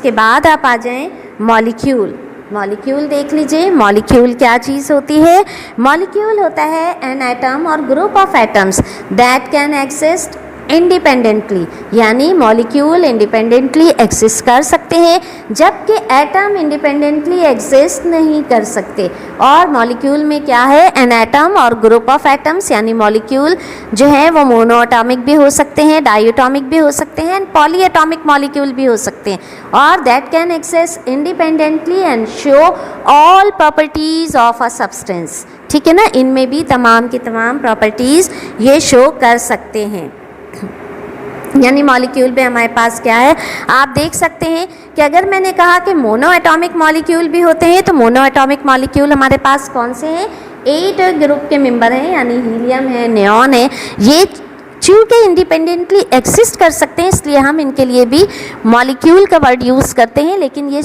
इसके बाद आप आ जाएं मॉलिक्यूल। मॉलिक्यूल देख लीजिए, मॉलिक्यूल क्या चीज़ होती है? मॉलिक्यूल होता है एन एटम और group of atoms that can exist independently, यानी मॉलिक्यूल इंडिपेंडेंटली एग्जिस्ट कर सकते हैं जबकि एटम इंडिपेंडेंटली एग्जिस्ट नहीं कर सकते। और मॉलिक्यूल में क्या है? एन एटम और ग्रुप ऑफ एटम्स, यानी मॉलिक्यूल जो है वो मोनोएटॉमिक भी हो सकते हैं, डाईएटॉमिक भी हो सकते हैं, एंड पॉलीएटॉमिक मॉलिक्यूल भी हो सकते हैं, और that can exist independently and show all properties of a substance. ठीक है ना, इनमें भी तमाम की तमाम प्रॉपर्टीज़ ये शो कर सकते हैं। यानी मॉलिक्यूल में हमारे पास क्या है, आप देख सकते हैं कि अगर मैंने कहा कि मोनोएटॉमिक मॉलिक्यूल भी होते हैं, तो मोनोएटॉमिक मॉलिक्यूल हमारे पास कौन से हैं? 8 ग्रुप के मेंबर हैं, यानी हीलियम है, नियॉन है। ये चूँकि इंडिपेंडेंटली एग्जिस्ट कर सकते हैं इसलिए हम इनके लिए भी मॉलिक्यूल का वर्ड यूज़ करते हैं, लेकिन ये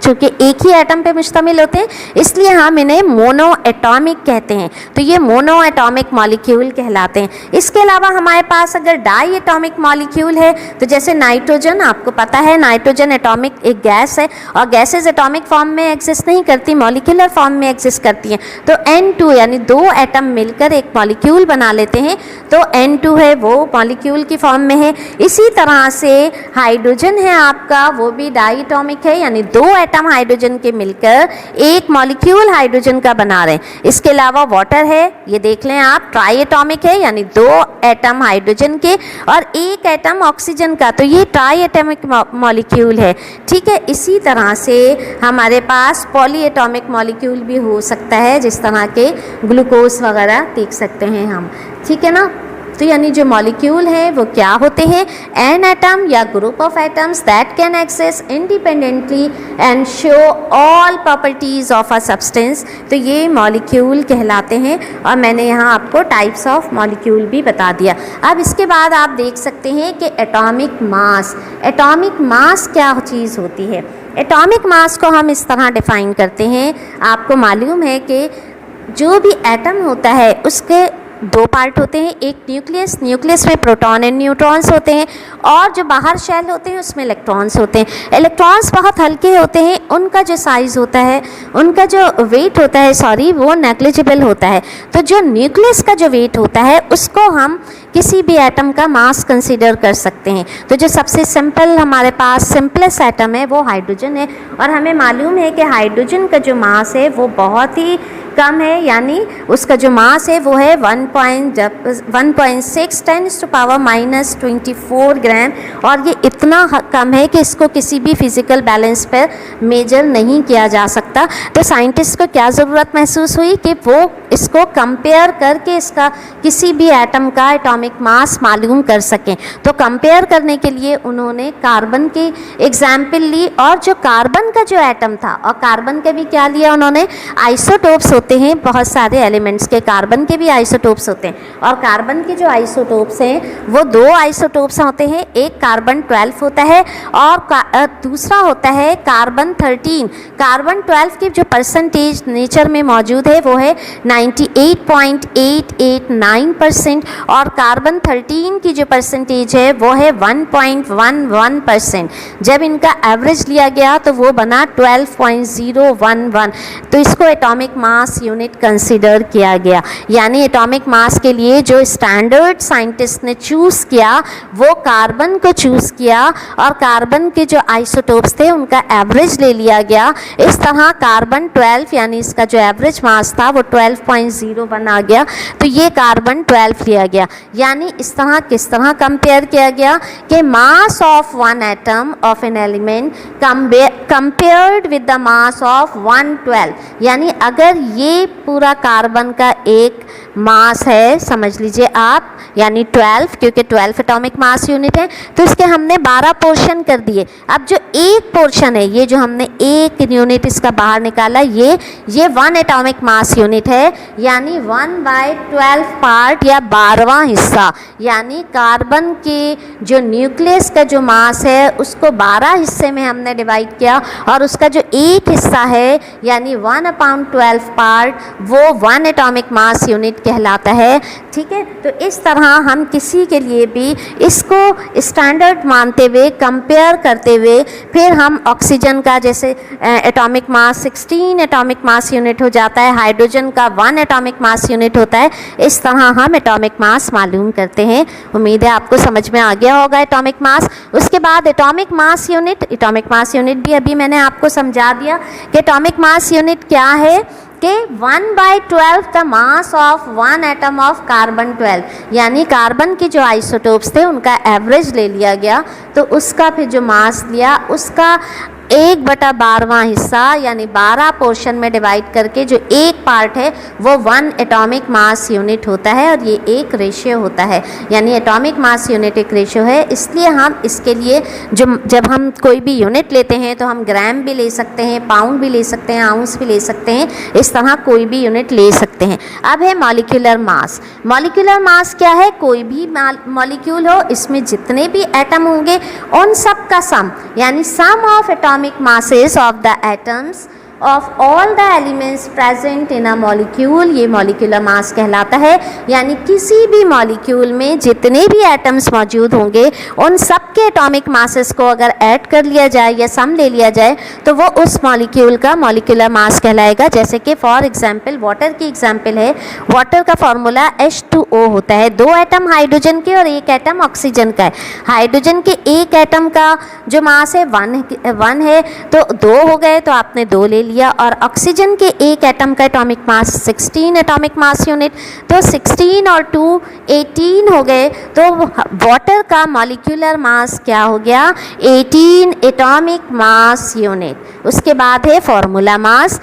चूँकि एक ही एटम पे मुश्तमिल होते हैं इसलिए हम इन्हें मोनोएटॉमिक कहते हैं। तो ये मोनोएटॉमिक मॉलिक्यूल कहलाते हैं। इसके अलावा हमारे पास अगर डाईएटॉमिक मॉलिक्यूल है, तो जैसे नाइट्रोजन, आपको पता है नाइट्रोजन एटॉमिक एक गैस है और गैसेज एटॉमिक फॉर्म में एग्जिस्ट नहीं करती, मॉलिक्यूलर फॉर्म में एग्जिस्ट करती हैं। तो N2 यानी 2 एटम मिलकर एक मॉलिक्यूल बना लेते हैं, तो N2 है वो मॉलिक्यूल की फॉर्म में है। इसी तरह से हाइड्रोजन है आपका, वो भी डाईएटॉमिक है, यानी 2 एटम हाइड्रोजन के मिलकर एक मॉलिक्यूल हाइड्रोजन का बना रहे हैं। इसके अलावा वाटर है, ये देख लें आप, ट्राईएटॉमिक है, यानी 2 एटम हाइड्रोजन के और 1 एटम ऑक्सीजन का, तो ये ट्राईएटॉमिक मॉलिक्यूल है। ठीक है, इसी तरह से हमारे पास पॉलीएटॉमिक मॉलिक्यूल भी हो सकता है, जिस तरह के ग्लूकोज वगैरह देख सकते हैं हम। ठीक है ना, तो यानी जो मॉलिक्यूल है वो क्या होते हैं? एन एटम या group of atoms that can exist independently and show all properties of a substance. तो ये मॉलिक्यूल कहलाते हैं और मैंने यहाँ आपको टाइप्स ऑफ मॉलिक्यूल भी बता दिया। अब इसके बाद आप देख सकते हैं कि एटॉमिक मास। एटॉमिक मास क्या चीज़ होती है? एटॉमिक मास को हम इस तरह डिफाइन करते हैं, आपको मालूम है कि जो भी एटम होता है उसके 2 पार्ट होते हैं, एक न्यूक्लियस, न्यूक्लियस में प्रोटॉन एंड न्यूट्रॉन्स होते हैं, और जो बाहर शेल होते हैं उसमें इलेक्ट्रॉन्स होते हैं। इलेक्ट्रॉन्स बहुत हल्के होते हैं, उनका जो साइज़ होता है, उनका जो वेट होता है वो नेग्लिजिबल होता है। तो जो न्यूक्लियस का जो वेट होता है उसको हम किसी भी एटम का मास कंसीडर कर सकते हैं। तो जो सबसे सिंपल हमारे पास सिंपलेस्ट एटम है वो हाइड्रोजन है, और हमें मालूम है कि हाइड्रोजन का जो मास है वो बहुत ही कम है, यानी उसका जो मास है वो है 1.6 × 10⁻⁻24 ग्राम, और ये इतना कम है कि इसको किसी भी फिज़िकल बैलेंस पर मेजर नहीं किया जा सकता। तो साइंटिस्ट को क्या ज़रूरत महसूस हुई कि वो इसको कंपेयर करके इसका किसी भी एटम का एटॉमिक मास मालूम कर सकें। तो कंपेयर करने के लिए उन्होंने कार्बन की एग्जाम्पल ली, और जो कार्बन का जो एटम था, और कार्बन के भी क्या लिया उन्होंने? आइसोटोप्स होते हैं, बहुत सारे एलिमेंट्स के कार्बन के भी आइसोटोप्स होते हैं, और कार्बन के जो आइसोटोप्स हैं वो 2 आइसोटोप्स होते हैं, एक कार्बन 12 होता है और दूसरा होता है कार्बन 13। कार्बन 12 की जो परसेंटेज नेचर में मौजूद है वो है 98.889%, और कार्बन 13 की जो परसेंटेज है वो है 1.11%। जब इनका एवरेज लिया गया तो वो बना 12.011, तो इसको एटॉमिक मास यूनिट कंसीडर किया गया। यानी एटॉमिक मास के लिए जो स्टैंडर्ड साइंटिस्ट ने चूज़ किया वो कार्बन को चूज़ किया, और कार्बन के जो आइसोटोप्स थे उनका एवरेज ले लिया गया। इस तरह कार्बन 12 यानी इसका जो एवरेज मास था वो 12.01 आ गया, तो ये कार्बन 12 लिया गया। यानी इस तरह किस तरह कंपेयर किया गया कि mass of one atom of an element compared with the mass of 112। यानी अगर ये पूरा कार्बन का एक मास है, समझ लीजिए आप, यानी 12, क्योंकि 12 एटॉमिक मास यूनिट है, तो इसके हमने 12 पोर्शन कर दिए। अब जो एक पोर्शन है, ये जो हमने एक यूनिट इसका बाहर निकाला, ये 1 एटॉमिक मास यूनिट है, यानी 1/12 पार्ट या 12वां हिस्सा, यानी कार्बन के जो न्यूक्लियस का जो मास है उसको 12 हिस्से में हमने डिवाइड किया और उसका जो एक हिस्सा है यानी 1/12 पार्ट वो 1 एटॉमिक मास यूनिट कहलाता है। ठीक है, तो इस तरह हम किसी के लिए भी इसको स्टैंडर्ड मानते हुए, कंपेयर करते हुए, फिर हम ऑक्सीजन का जैसे atomic mass 16 atomic mass unit हो जाता है, हाइड्रोजन का 1 एटॉमिक मास यूनिट होता है, इस तरह हम एटॉमिक मास मालूम करते हैं। उम्मीद है आपको समझ में आ गया होगा एटॉमिक मास। उसके बाद एटॉमिक मास यूनिट भी अभी मैंने आपको समझा दिया कि एटॉमिक मास यूनिट क्या है कि 1/12 the mass of 1 atom of carbon 12, यानी कार्बन के जो आइसोटोप्स थे उनका एवरेज ले लिया गया, तो उसका फिर जो मास लिया उसका 1/12वां हिस्सा यानी 12 पोर्शन में डिवाइड करके जो एक पार्ट है वो 1 एटॉमिक मास यूनिट होता है और ये एक रेशियो होता है, यानी एटॉमिक मास यूनिट एक रेशियो है। इसलिए हम इसके लिए जब हम कोई भी यूनिट लेते हैं तो हम ग्राम भी ले सकते हैं, पाउंड भी ले सकते हैं, आउंस भी ले सकते हैं, इस तरह कोई भी यूनिट ले सकते हैं। अब है मॉलिक्यूलर मास। मॉलिक्यूलर मास क्या है? कोई भी मॉलिक्यूल हो, इसमें जितने भी एटम होंगे उन सब का सम, यानी sum of atomic masses of the atoms of all the elements present in a molecule, ये मॉलिक्यूलर मास कहलाता है। यानी किसी भी मॉलिक्यूल में जितने भी एटम्स मौजूद होंगे उन सब के एटॉमिक मासेस को अगर ऐड कर लिया जाए या सम ले लिया जाए तो वो उस मॉलिक्यूल का मॉलिक्यूलर मास कहलाएगा। जैसे कि फॉर एग्जांपल वाटर की एग्जांपल है, वाटर का फॉर्मूला H2O होता है, 2 एटम हाइड्रोजन के और 1 एटम ऑक्सीजन का है। हाइड्रोजन के एक एटम का जो मास है 1 है, तो 2 हो गए तो आपने 2 ले लिया, और ऑक्सीजन के एक एटम का atomic mass 16 atomic mass unit, तो 16 और 2 18 हो गए, तो वाटर का मॉलिक्यूलर मास क्या हो गया? 18 एटॉमिक मास यूनिट। उसके बाद है फॉर्मूला मास।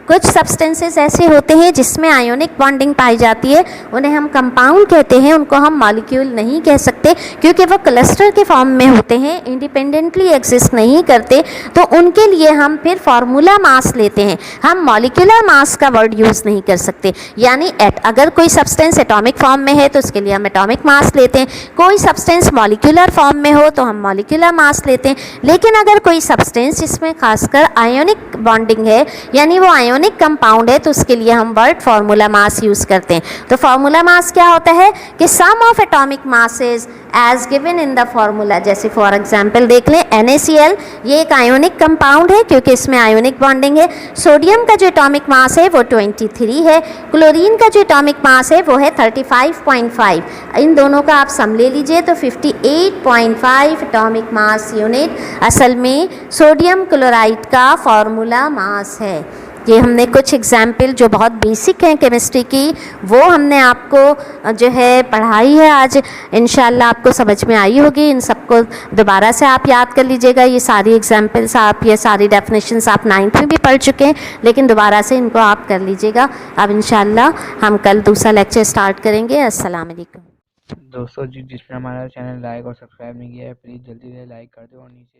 कुछ सब्सटेंसेस ऐसे होते हैं जिसमें आयोनिक बॉन्डिंग पाई जाती है, उन्हें हम कंपाउंड कहते हैं, उनको हम मॉलिक्यूल नहीं कह सकते क्योंकि वो क्लस्टर के फॉर्म में होते हैं, इंडिपेंडेंटली एग्जिस्ट नहीं करते, तो उनके लिए हम फिर फार्मूला मास लेते हैं। हम मॉलिक्यूलर मास का वर्ड यूज़ नहीं कर सकते। यानी अगर कोई सब्सटेंस एटॉमिक फॉर्म में है तो उसके लिए हम एटॉमिक मास लेते हैं, कोई सब्सटेंस मॉलिक्यूलर फॉर्म में हो तो हम मॉलिक्यूलर मास लेते हैं। लेकिन अगर कोई सब्सटेंस जिसमें खासकर आयोनिक बॉन्डिंग है, यानी वो आयोनिक कंपाउंड है, तो उसके लिए हम वर्ड फार्मूला मास यूज करते हैं। तो फार्मूला मास क्या होता है कि sum of atomic masses as given in the formula. जैसे फॉर एग्जांपल देख लें NaCl, ये एक आयोनिक कंपाउंड है क्योंकि इसमें आयोनिक बॉन्डिंग है। सोडियम का जो एटॉमिक मास है वो 23 है, क्लोरीन का जो एटॉमिक मास है वो है 35.5। इन दोनों का आप सम ले लीजिए तो 58.5 एटॉमिक मास यूनिट असल में सोडियम क्लोराइड का फार्मूला मास है। ये हमने कुछ एग्जाम्पल जो बहुत बेसिक हैं केमिस्ट्री की, वो हमने आपको जो है पढ़ाई है आज। इंशाल्लाह आपको समझ में आई होगी। इन सबको दोबारा से आप याद कर लीजिएगा। ये सारी एग्जाम्पल्स आप, ये सारी डेफिनेशंस आप 9th में भी पढ़ चुके हैं, लेकिन दोबारा से इनको आप कर लीजिएगा। अब इंशाल्लाह हम कल दूसरा लेक्चर स्टार्ट करेंगे। अस्सलाम वालेकुम। दोस्तों जिसने हमारा चैनल लाइक और सब्सक्राइब नहीं किया है प्लीज़ जल्दी से लाइक कर दो और नीचे